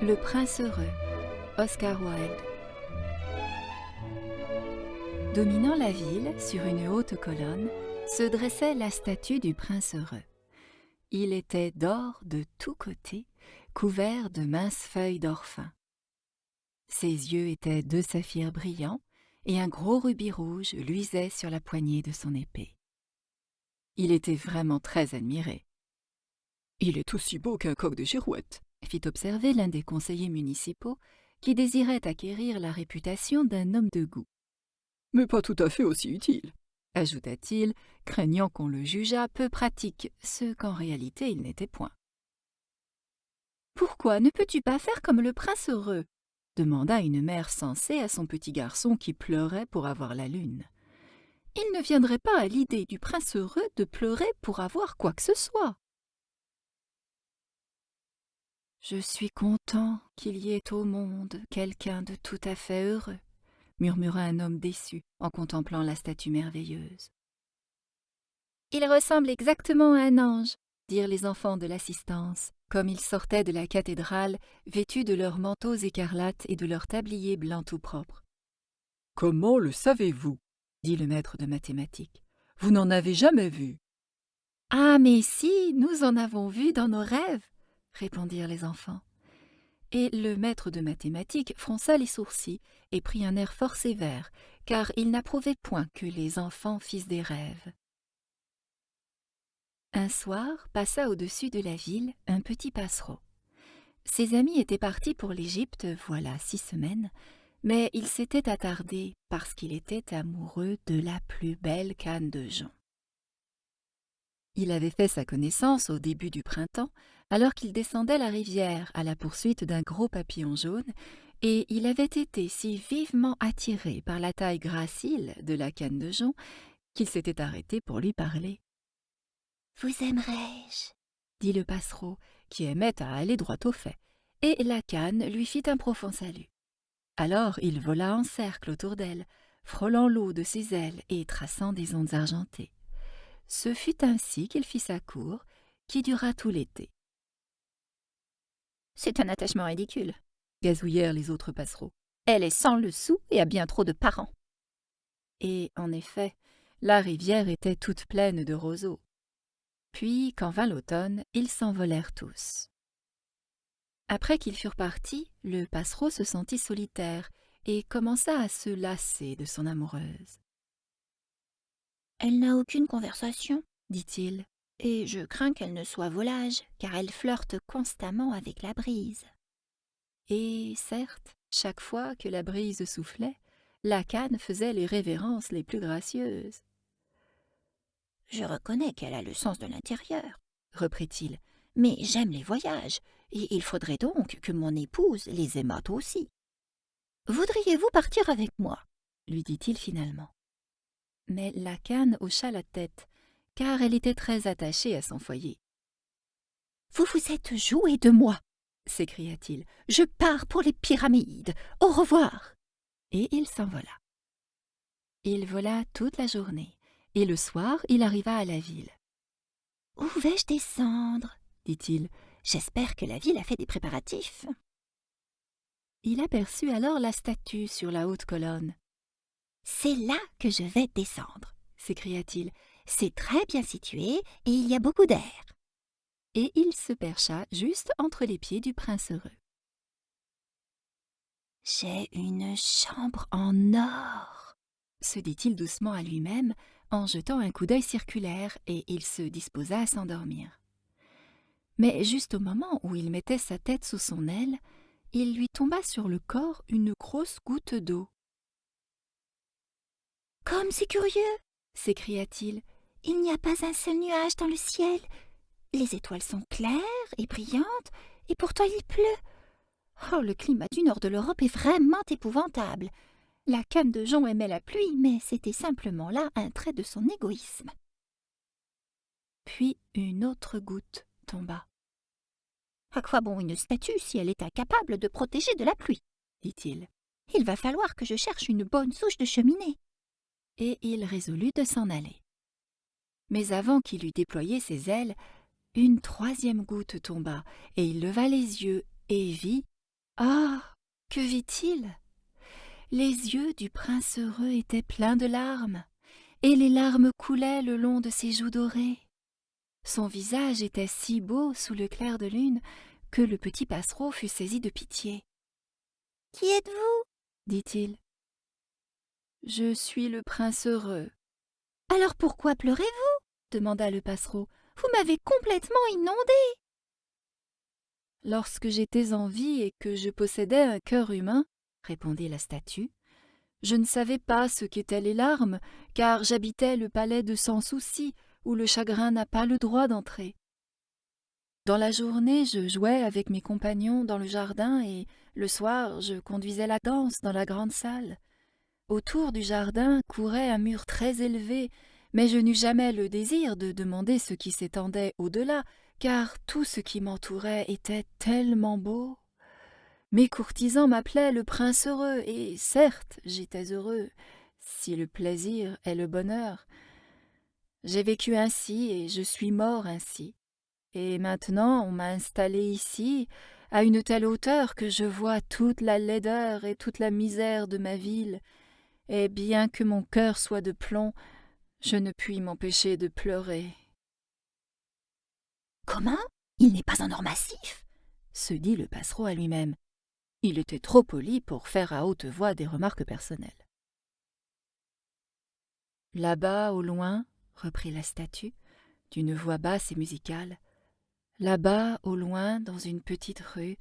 Le prince heureux, Oscar Wilde. Dominant la ville, sur une haute colonne, se dressait la statue du prince heureux. Il était d'or de tous côtés, couvert de minces feuilles d'or fin. Ses yeux étaient deux saphirs brillants, et un gros rubis rouge luisait sur la poignée de son épée. Il était vraiment très admiré. « Il est aussi beau qu'un coq de girouette », fit observer l'un des conseillers municipaux qui désirait acquérir la réputation d'un homme de goût. « Mais pas tout à fait aussi utile », ajouta-t-il, craignant qu'on le jugeât peu pratique, ce qu'en réalité il n'était point. « Pourquoi ne peux-tu pas faire comme le prince heureux ?» demanda une mère sensée à son petit garçon qui pleurait pour avoir la lune. « Il ne viendrait pas à l'idée du prince heureux de pleurer pour avoir quoi que ce soit. » « Je suis content qu'il y ait au monde quelqu'un de tout à fait heureux, » murmura un homme déçu en contemplant la statue merveilleuse. « Il ressemble exactement à un ange, » dirent les enfants de l'assistance, comme ils sortaient de la cathédrale, vêtus de leurs manteaux écarlates et de leurs tabliers blancs tout propres. « Comment le savez-vous » dit le maître de mathématiques. « Vous n'en avez jamais vu. »« Ah, mais si, nous en avons vu dans nos rêves » répondirent les enfants. Et le maître de mathématiques fronça les sourcils et prit un air fort sévère, car il n'approuvait point que les enfants fissent des rêves. Un soir passa au-dessus de la ville un petit passereau. Ses amis étaient partis pour l'Égypte voilà 6 semaines, mais il s'était attardé parce qu'il était amoureux de la plus belle canne de jonc. Il avait fait sa connaissance au début du printemps, alors qu'il descendait la rivière à la poursuite d'un gros papillon jaune, et il avait été si vivement attiré par la taille gracile de la canne de jonc qu'il s'était arrêté pour lui parler. « Vous aimerais-je » dit le passereau, qui aimait à aller droit au fait, et la canne lui fit un profond salut. Alors il vola en cercle autour d'elle, frôlant l'eau de ses ailes et traçant des ondes argentées. Ce fut ainsi qu'il fit sa cour, qui dura tout l'été. « C'est un attachement ridicule », gazouillèrent les autres passereaux. « Elle est sans le sou et a bien trop de parents. » Et, en effet, la rivière était toute pleine de roseaux. Puis, quand vint l'automne, ils s'envolèrent tous. Après qu'ils furent partis, le passereau se sentit solitaire et commença à se lasser de son amoureuse. « Elle n'a aucune conversation, » dit-il, « et je crains qu'elle ne soit volage, car elle flirte constamment avec la brise. » Et, certes, chaque fois que la brise soufflait, la canne faisait les révérences les plus gracieuses. « Je reconnais qu'elle a le sens de l'intérieur, » reprit-il, « mais j'aime les voyages, et il faudrait donc que mon épouse les aimât aussi. »« Voudriez-vous partir avec moi ?» lui dit-il finalement. Mais la canne hocha la tête, car elle était très attachée à son foyer. « Vous vous êtes joué de moi !» s'écria-t-il. « Je pars pour les pyramides. Au revoir !» Et il s'envola. Il vola toute la journée, et le soir il arriva à la ville. « Où vais-je descendre ?» dit-il. « J'espère que la ville a fait des préparatifs. » Il aperçut alors la statue sur la haute colonne. « C'est là que je vais descendre !» s'écria-t-il. « C'est très bien situé et il y a beaucoup d'air. » Et il se percha juste entre les pieds du prince heureux. « J'ai une chambre en or !» se dit-il doucement à lui-même en jetant un coup d'œil circulaire, et il se disposa à s'endormir. Mais juste au moment où il mettait sa tête sous son aile, il lui tomba sur le corps une grosse goutte d'eau. « Comme c'est curieux !» s'écria-t-il. « Il n'y a pas un seul nuage dans le ciel. Les étoiles sont claires et brillantes, et pourtant il pleut. Oh, le climat du nord de l'Europe est vraiment épouvantable. La canne de jonc aimait la pluie, mais c'était simplement là un trait de son égoïsme. » Puis une autre goutte tomba. « À quoi bon une statue si elle est incapable de protéger de la pluie ?» dit-il. « Il va falloir que je cherche une bonne souche de cheminée. » Et il résolut de s'en aller. Mais avant qu'il eût déployé ses ailes, une troisième goutte tomba, et il leva les yeux et vit Ah! Que vit-il? Les yeux du prince heureux étaient pleins de larmes, et les larmes coulaient le long de ses joues dorées. Son visage était si beau sous le clair de lune que le petit passereau fut saisi de pitié. « Qui êtes-vous » dit-il. « Je suis le prince heureux. »« Alors pourquoi pleurez-vous » demanda le passereau. « Vous m'avez complètement inondé. » « Lorsque j'étais en vie et que je possédais un cœur humain, » répondit la statue, « je ne savais pas ce qu'étaient les larmes, car j'habitais le palais de Sans Souci, où le chagrin n'a pas le droit d'entrer. Dans la journée, je jouais avec mes compagnons dans le jardin et le soir, je conduisais la danse dans la grande salle. Autour du jardin courait un mur très élevé, mais je n'eus jamais le désir de demander ce qui s'étendait au-delà, car tout ce qui m'entourait était tellement beau. Mes courtisans m'appelaient le prince heureux, et certes, j'étais heureux, si le plaisir est le bonheur. J'ai vécu ainsi et je suis mort ainsi. Et maintenant, on m'a installé ici, à une telle hauteur que je vois toute la laideur et toute la misère de ma ville, et bien que mon cœur soit de plomb, je ne puis m'empêcher de pleurer. « Comment? Il n'est pas en or massif ?» se dit le passereau à lui-même. Il était trop poli pour faire à haute voix des remarques personnelles. « Là-bas, au loin, » reprit la statue, d'une voix basse et musicale, « là-bas, au loin, dans une petite rue,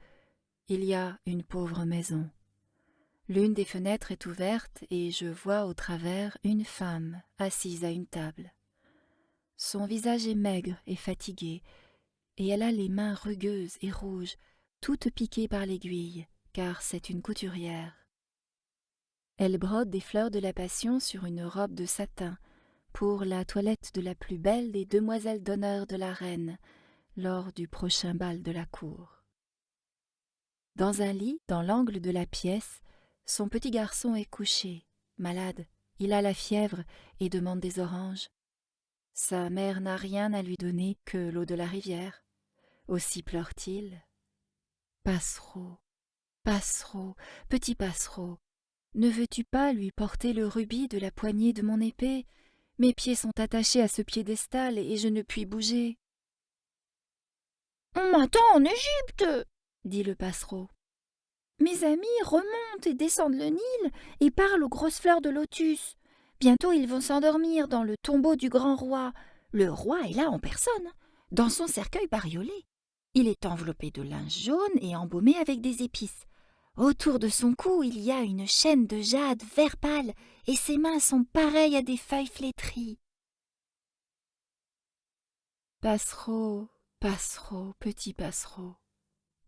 il y a une pauvre maison. L'une des fenêtres est ouverte et je vois au travers une femme assise à une table. Son visage est maigre et fatigué, et elle a les mains rugueuses et rouges, toutes piquées par l'aiguille, car c'est une couturière. Elle brode des fleurs de la passion sur une robe de satin, pour la toilette de la plus belle des demoiselles d'honneur de la reine, lors du prochain bal de la cour. Dans un lit, dans l'angle de la pièce, son petit garçon est couché, malade, il a la fièvre et demande des oranges. Sa mère n'a rien à lui donner que l'eau de la rivière. Aussi pleure-t-il. Passereau, passereau, petit passereau, ne veux-tu pas lui porter le rubis de la poignée de mon épée? Mes pieds sont attachés à ce piédestal et je ne puis bouger. « On m'attend en Égypte » dit le passereau. « Mes amis remontent et descendent le Nil et parlent aux grosses fleurs de lotus. Bientôt ils vont s'endormir dans le tombeau du grand roi. Le roi est là en personne, dans son cercueil bariolé. Il est enveloppé de linge jaune et embaumé avec des épices. Autour de son cou, il y a une chaîne de jade vert pâle et ses mains sont pareilles à des feuilles flétries. »« Passereau, passereau, petit passereau, »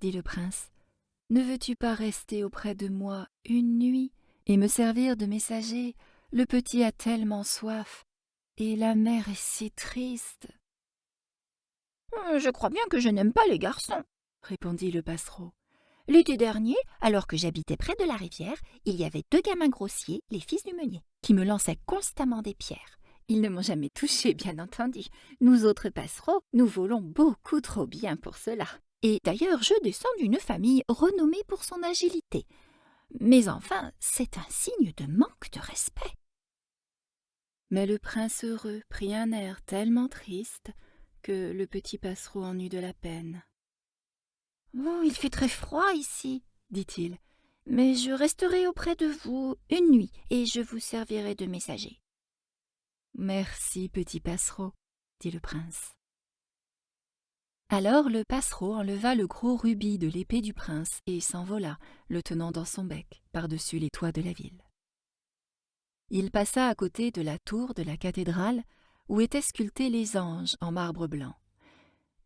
dit le prince, « ne veux-tu pas rester auprès de moi une nuit et me servir de messager? Le petit a tellement soif, et la mère est si triste. »« Je crois bien que je n'aime pas les garçons, » répondit le passereau. « L'été dernier, alors que j'habitais près de la rivière, il y avait 2 gamins grossiers, les fils du meunier, qui me lançaient constamment des pierres. Ils ne m'ont jamais touché, bien entendu. Nous autres passereaux, nous volons beaucoup trop bien pour cela. Et d'ailleurs, je descends d'une famille renommée pour son agilité. Mais enfin, c'est un signe de manque de respect. » Mais le prince heureux prit un air tellement triste que le petit passereau en eut de la peine. « Oh, il fait très froid ici, » dit-il, « mais je resterai auprès de vous une nuit et je vous servirai de messager. »« Merci, petit passereau, » dit le prince. Alors le passereau enleva le gros rubis de l'épée du prince et s'envola, le tenant dans son bec, par-dessus les toits de la ville. Il passa à côté de la tour de la cathédrale où étaient sculptés les anges en marbre blanc.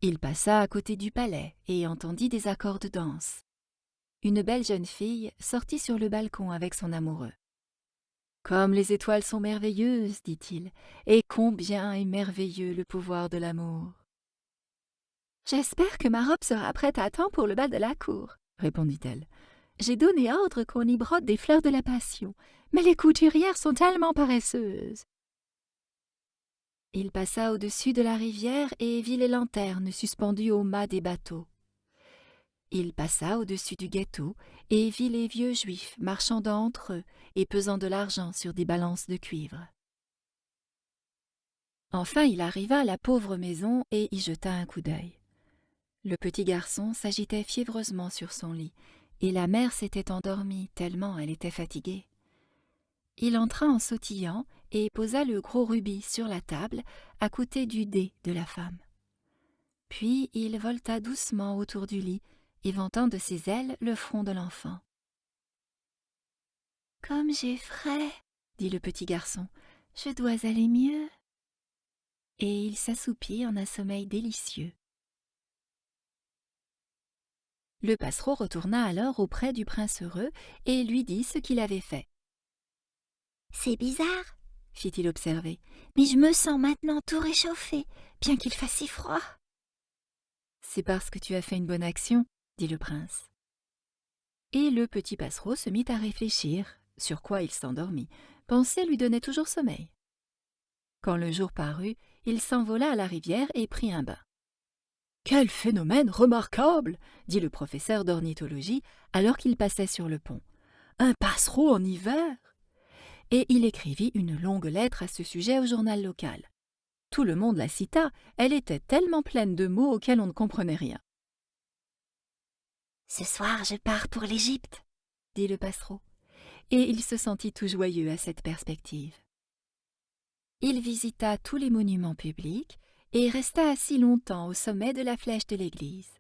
Il passa à côté du palais et entendit des accords de danse. Une belle jeune fille sortit sur le balcon avec son amoureux. « Comme les étoiles sont merveilleuses, dit-il, et combien est merveilleux le pouvoir de l'amour. »« J'espère que ma robe sera prête à temps pour le bal de la cour, » répondit-elle. « J'ai donné ordre qu'on y brode des fleurs de la passion, mais les couturières sont tellement paresseuses. » Il passa au-dessus de la rivière et vit les lanternes suspendues au mât des bateaux. Il passa au-dessus du gâteau et vit les vieux juifs marchandant entre eux et pesant de l'argent sur des balances de cuivre. Enfin il arriva à la pauvre maison et y jeta un coup d'œil. Le petit garçon s'agitait fiévreusement sur son lit, et la mère s'était endormie tellement elle était fatiguée. Il entra en sautillant et posa le gros rubis sur la table à côté du dé de la femme. Puis il voleta doucement autour du lit, éventant de ses ailes le front de l'enfant. « Comme j'ai frais, dit le petit garçon, je dois aller mieux. » Et il s'assoupit en un sommeil délicieux. Le passereau retourna alors auprès du prince heureux et lui dit ce qu'il avait fait. « C'est bizarre, fit-il observer, mais je me sens maintenant tout réchauffé, bien qu'il fasse si froid. »« C'est parce que tu as fait une bonne action, dit le prince. » Et le petit passereau se mit à réfléchir, sur quoi il s'endormit. Penser lui donnait toujours sommeil. Quand le jour parut, il s'envola à la rivière et prit un bain. « Quel phénomène remarquable !» dit le professeur d'ornithologie alors qu'il passait sur le pont. « Un passereau en hiver !» Et il écrivit une longue lettre à ce sujet au journal local. Tout le monde la cita, elle était tellement pleine de mots auxquels on ne comprenait rien. « Ce soir je pars pour l'Égypte, » dit le passereau, et il se sentit tout joyeux à cette perspective. Il visita tous les monuments publics et resta assis longtemps au sommet de la flèche de l'église.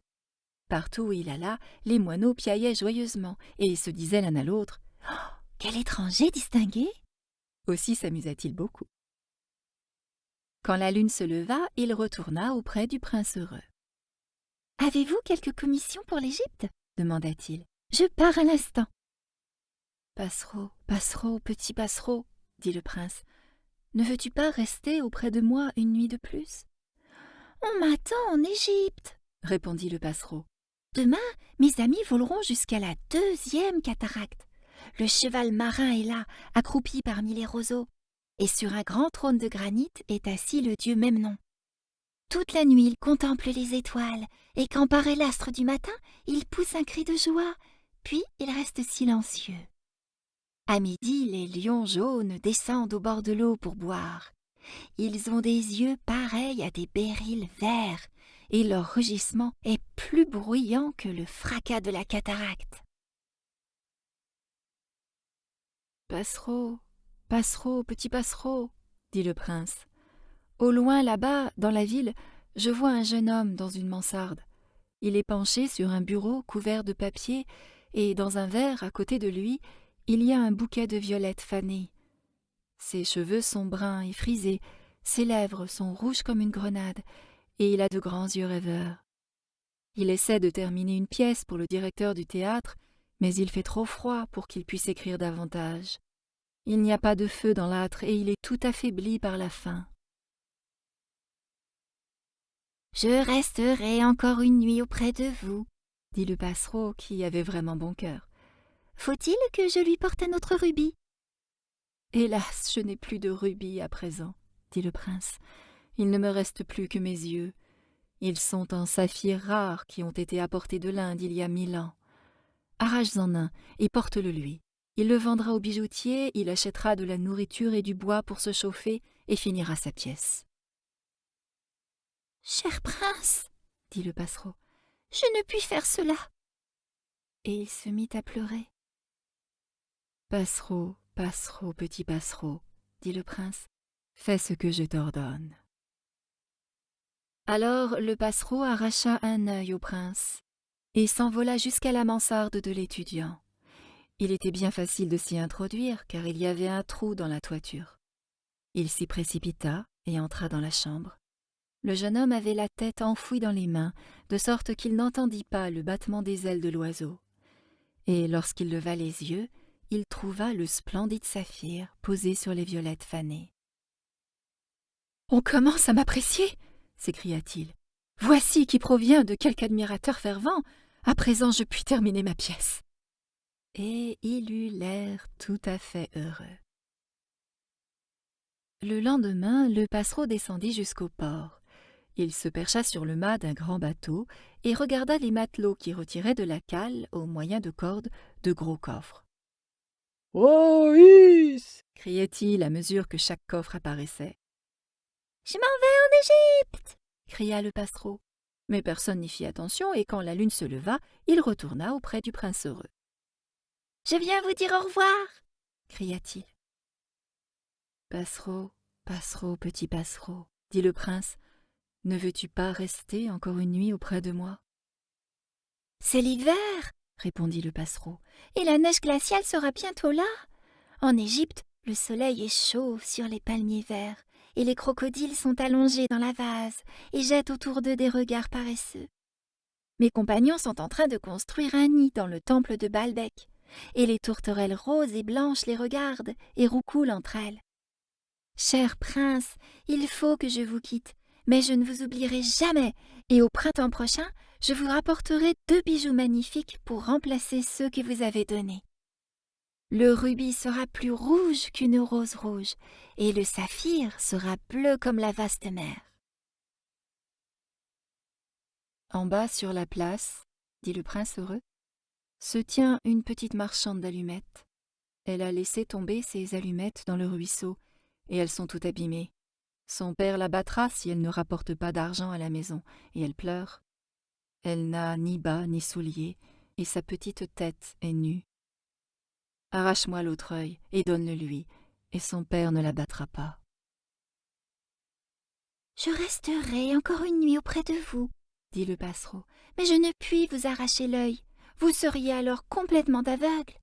Partout où il alla, les moineaux piaillaient joyeusement et se disaient l'un à l'autre « Oh, quel étranger distingué !» Aussi s'amusa-t-il beaucoup. Quand la lune se leva, il retourna auprès du prince heureux. « Avez-vous quelque commission pour l'Égypte » demanda-t-il. « Je pars à l'instant. »« Passereau, passereau, petit passereau, » dit le prince, « ne veux-tu pas rester auprès de moi une nuit de plus ?»« On m'attend en Égypte, » répondit le passereau. « Demain, mes amis voleront jusqu'à la 2e cataracte. Le cheval marin est là, accroupi parmi les roseaux, et sur un grand trône de granit est assis le dieu Memnon. Toute la nuit, il contemple les étoiles, et quand paraît l'astre du matin, il pousse un cri de joie, puis il reste silencieux. À midi, les lions jaunes descendent au bord de l'eau pour boire. Ils ont des yeux pareils à des béryls verts, et leur rugissement est plus bruyant que le fracas de la cataracte. « Passereau, passereau, petit passereau, » dit le prince. « Au loin, là-bas, dans la ville, je vois un jeune homme dans une mansarde. Il est penché sur un bureau couvert de papier, et dans un verre, à côté de lui, il y a un bouquet de violettes fanées. Ses cheveux sont bruns et frisés, ses lèvres sont rouges comme une grenade, et il a de grands yeux rêveurs. Il essaie de terminer une pièce pour le directeur du théâtre, mais il fait trop froid pour qu'il puisse écrire davantage. Il n'y a pas de feu dans l'âtre et il est tout affaibli par la faim. « Je resterai encore une nuit auprès de vous, » dit le passereau qui avait vraiment bon cœur. « Faut-il que je lui porte un autre rubis ?»« Hélas, je n'ai plus de rubis à présent, » dit le prince. « Il ne me reste plus que mes yeux. Ils sont en saphir rare qui ont été apportés de l'Inde il y a 1000 ans. Arrache-en un et porte-le lui. Il le vendra au bijoutier, il achètera de la nourriture et du bois pour se chauffer et finira sa pièce. »« Cher prince, » dit le passereau, « je ne puis faire cela. » Et il se mit à pleurer. « Passereau, passereau, petit passereau, » dit le prince, « fais ce que je t'ordonne. » Alors le passereau arracha un œil au prince et s'envola jusqu'à la mansarde de l'étudiant. Il était bien facile de s'y introduire, car il y avait un trou dans la toiture. Il s'y précipita et entra dans la chambre. Le jeune homme avait la tête enfouie dans les mains, de sorte qu'il n'entendit pas le battement des ailes de l'oiseau. Et lorsqu'il leva les yeux, il trouva le splendide saphir posé sur les violettes fanées. « On commence à m'apprécier !» s'écria-t-il. « Voici qui provient de quelque admirateur fervent. À présent, je puis terminer ma pièce. » Et il eut l'air tout à fait heureux. Le lendemain, le passereau descendit jusqu'au port. Il se percha sur le mât d'un grand bateau et regarda les matelots qui retiraient de la cale, au moyen de cordes, de gros coffres. « Oh, hisse !» criait-il à mesure que chaque coffre apparaissait. « Je m'en vais en Égypte !» cria le passereau. Mais personne n'y fit attention, et quand la lune se leva, il retourna auprès du prince heureux. « Je viens vous dire au revoir !» cria-t-il. « Passereau, passereau, petit passereau, dit le prince, ne veux-tu pas rester encore une nuit auprès de moi ? C'est l'hiver, répondit le passereau, et la neige glaciale sera bientôt là. En Égypte, le soleil est chaud sur les palmiers verts, et les crocodiles sont allongés dans la vase et jettent autour d'eux des regards paresseux. Mes compagnons sont en train de construire un nid dans le temple de Baalbek, et les tourterelles roses et blanches les regardent et roucoulent entre elles. Cher prince, il faut que je vous quitte, mais je ne vous oublierai jamais, et au printemps prochain, je vous rapporterai 2 bijoux magnifiques pour remplacer ceux que vous avez donnés. Le rubis sera plus rouge qu'une rose rouge, et le saphir sera bleu comme la vaste mer. En bas sur la place, dit le prince heureux, se tient une petite marchande d'allumettes. Elle a laissé tomber ses allumettes dans le ruisseau, et elles sont toutes abîmées. Son père la battra si elle ne rapporte pas d'argent à la maison, et elle pleure. Elle n'a ni bas ni souliers, et sa petite tête est nue. Arrache-moi l'autre œil et donne-le lui, et son père ne la battra pas. « Je resterai encore une nuit auprès de vous, dit le passereau, mais je ne puis vous arracher l'œil. Vous seriez alors complètement aveugle.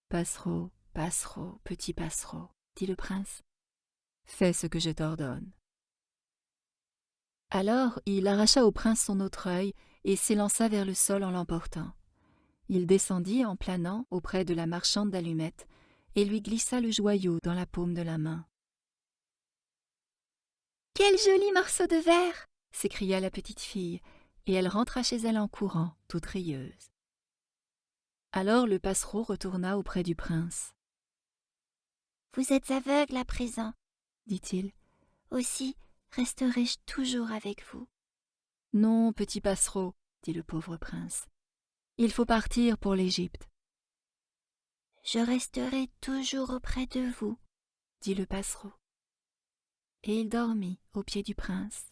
Passereau, passereau, petit passereau, dit le prince, fais ce que je t'ordonne. Alors il arracha au prince son autre œil et s'élança vers le sol en l'emportant. Il descendit en planant auprès de la marchande d'allumettes et lui glissa le joyau dans la paume de la main. « Quel joli morceau de verre !» s'écria la petite fille, et elle rentra chez elle en courant, toute rieuse. Alors le passereau retourna auprès du prince. « Vous êtes aveugle à présent, dit-il. Aussi resterai-je toujours avec vous. »« Non, petit passereau, dit le pauvre prince. Il faut partir pour l'Égypte. »« Je resterai toujours auprès de vous, dit le passereau. Et il dormit aux pieds du prince.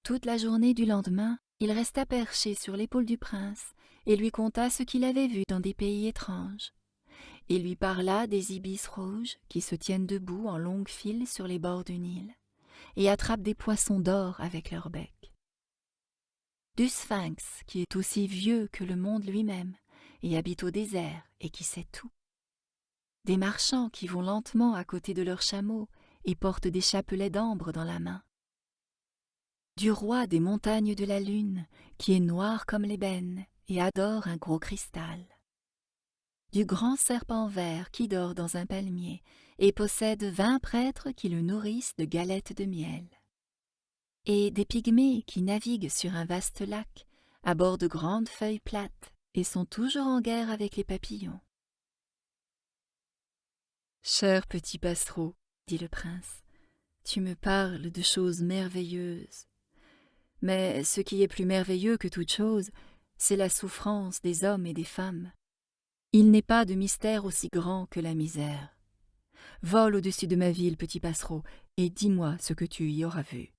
Toute la journée du lendemain, il resta perché sur l'épaule du prince et lui conta ce qu'il avait vu dans des pays étranges. Il lui parla des ibis rouges qui se tiennent debout en longues files sur les bords du Nil et attrapent des poissons d'or avec leur bec. Du sphinx qui est aussi vieux que le monde lui-même et habite au désert et qui sait tout. Des marchands qui vont lentement à côté de leurs chameaux et portent des chapelets d'ambre dans la main. Du roi des montagnes de la lune qui est noir comme l'ébène et adore un gros cristal. Du grand serpent vert qui dort dans un palmier et possède 20 prêtres qui le nourrissent de galettes de miel. Et des pygmées qui naviguent sur un vaste lac à bord de grandes feuilles plates et sont toujours en guerre avec les papillons. « Cher petit passereau, dit le prince, tu me parles de choses merveilleuses. Mais ce qui est plus merveilleux que toute chose, c'est la souffrance des hommes et des femmes. Il n'est pas de mystère aussi grand que la misère. Vole au-dessus de ma ville, petit passereau, et dis-moi ce que tu y auras vu. »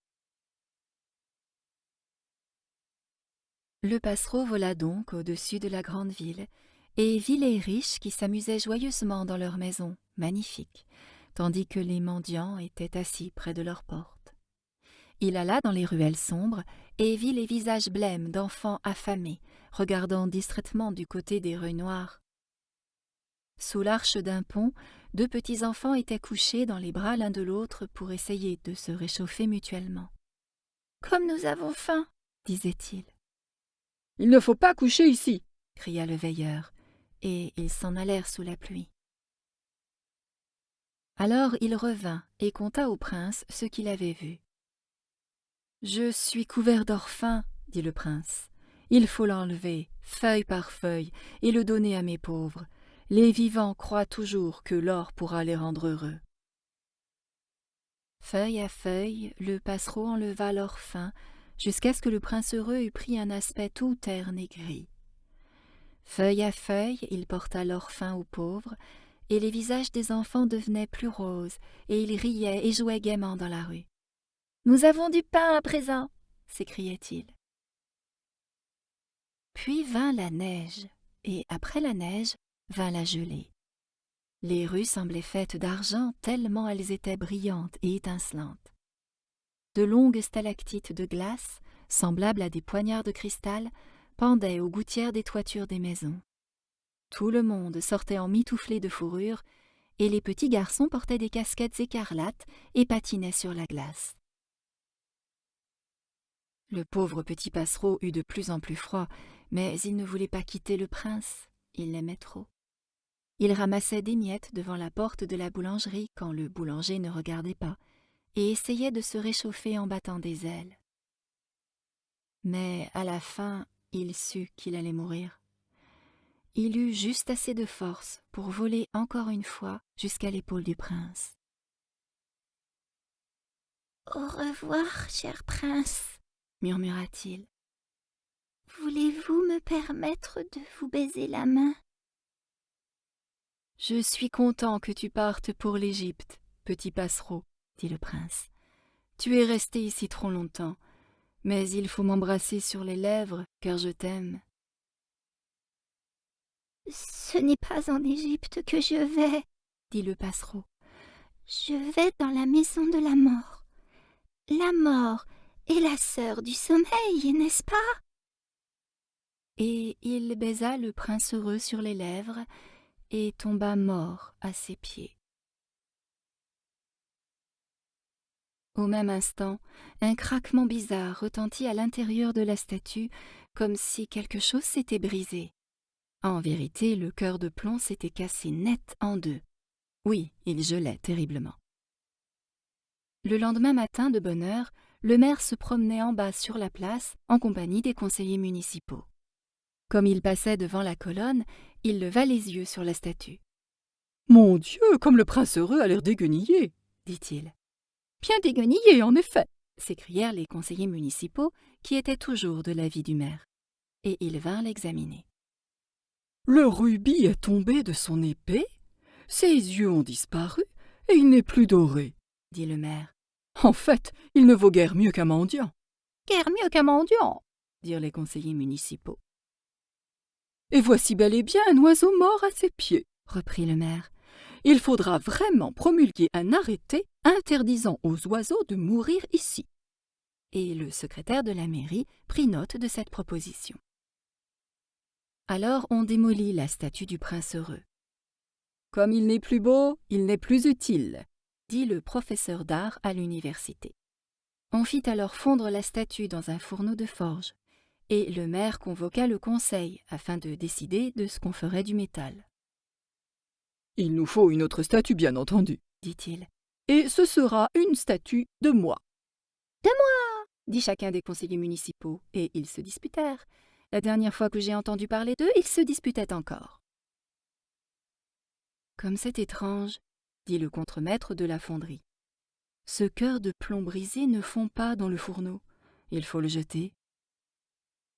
Le passereau vola donc au-dessus de la grande ville, et vit les riches qui s'amusaient joyeusement dans leurs maisons, magnifiques, tandis que les mendiants étaient assis près de leurs portes. Il alla dans les ruelles sombres et vit les visages blêmes d'enfants affamés, regardant distraitement du côté des rues noires. Sous l'arche d'un pont, 2 petits enfants étaient couchés dans les bras l'un de l'autre pour essayer de se réchauffer mutuellement. « Comme nous avons faim !» disait-il. « Il ne faut pas coucher ici !» cria le veilleur, et ils s'en allèrent sous la pluie. Alors il revint et conta au prince ce qu'il avait vu. « Je suis couvert d'or fin, dit le prince. Il faut l'enlever, feuille par feuille, et le donner à mes pauvres. Les vivants croient toujours que l'or pourra les rendre heureux. » Feuille à feuille, le passereau enleva l'or fin, jusqu'à ce que le prince heureux eût pris un aspect tout terne et gris. Feuille à feuille, il porta l'or fin aux pauvres, et les visages des enfants devenaient plus roses, et ils riaient et jouaient gaiement dans la rue. « Nous avons du pain à présent !» s'écriait-il. Puis vint la neige, et après la neige vint la gelée. Les rues semblaient faites d'argent tellement elles étaient brillantes et étincelantes. De longues stalactites de glace, semblables à des poignards de cristal, pendaient aux gouttières des toitures des maisons. Tout le monde sortait en mitouflé de fourrure, et les petits garçons portaient des casquettes écarlates et patinaient sur la glace. Le pauvre petit passereau eut de plus en plus froid, mais il ne voulait pas quitter le prince, il l'aimait trop. Il ramassait des miettes devant la porte de la boulangerie quand le boulanger ne regardait pas, et essayait de se réchauffer en battant des ailes. Mais à la fin, il sut qu'il allait mourir. Il eut juste assez de force pour voler encore une fois jusqu'à l'épaule du prince. « Au revoir, cher prince, » murmura-t-il. « Voulez-vous me permettre de vous baiser la main ?»« Je suis content que tu partes pour l'Égypte, petit passereau, » dit le prince. « Tu es resté ici trop longtemps, mais il faut m'embrasser sur les lèvres, car je t'aime. »« Ce n'est pas en Égypte que je vais, » dit le passereau. « Je vais dans la maison de la mort. La mort est la sœur du sommeil, n'est-ce pas ?» Et il baisa le prince heureux sur les lèvres et tomba mort à ses pieds. Au même instant, un craquement bizarre retentit à l'intérieur de la statue, comme si quelque chose s'était brisé. En vérité, le cœur de plomb s'était cassé net en deux. Oui, il gelait terriblement. Le lendemain matin, de bonne heure, le maire se promenait en bas sur la place en compagnie des conseillers municipaux. Comme il passait devant la colonne, il leva les yeux sur la statue. « Mon Dieu, comme le prince heureux a l'air déguenillé !» dit-il. « Bien déguenillé, en effet !» s'écrièrent les conseillers municipaux qui étaient toujours de l'avis du maire. Et ils vinrent l'examiner. « Le rubis est tombé de son épée, ses yeux ont disparu et il n'est plus doré, » dit le maire. « En fait, il ne vaut guère mieux qu'un mendiant. »« Guère mieux qu'un mendiant !» dirent les conseillers municipaux. « Et voici bel et bien un oiseau mort à ses pieds, » reprit le maire. « Il faudra vraiment promulguer un arrêté interdisant aux oiseaux de mourir ici. » Et le secrétaire de la mairie prit note de cette proposition. Alors on démolit la statue du prince heureux. « Comme il n'est plus beau, il n'est plus utile, » dit le professeur d'art à l'université. On fit alors fondre la statue dans un fourneau de forge, et le maire convoqua le conseil afin de décider de ce qu'on ferait du métal. « Il nous faut une autre statue, bien entendu, » dit-il. « Et ce sera une statue de moi. »« De moi !» dit chacun des conseillers municipaux, et ils se disputèrent. La dernière fois que j'ai entendu parler d'eux, ils se disputaient encore. « Comme c'est étrange, » dit le contremaître de la fonderie. « Ce cœur de plomb brisé ne fond pas dans le fourneau. Il faut le jeter. »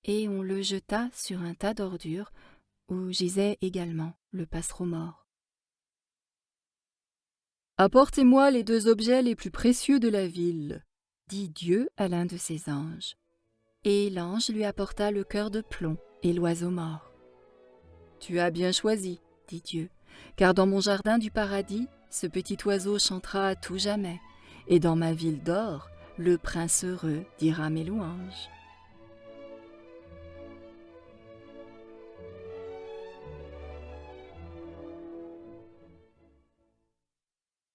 Et on le jeta sur un tas d'ordures où gisait également le passereau mort. « Apportez-moi les 2 objets les plus précieux de la ville, » dit Dieu à l'un de ses anges. Et l'ange lui apporta le cœur de plomb et l'oiseau mort. « Tu as bien choisi, » dit Dieu, « car dans mon jardin du paradis, ce petit oiseau chantera à tout jamais, et dans ma ville d'or, le prince heureux dira mes louanges. »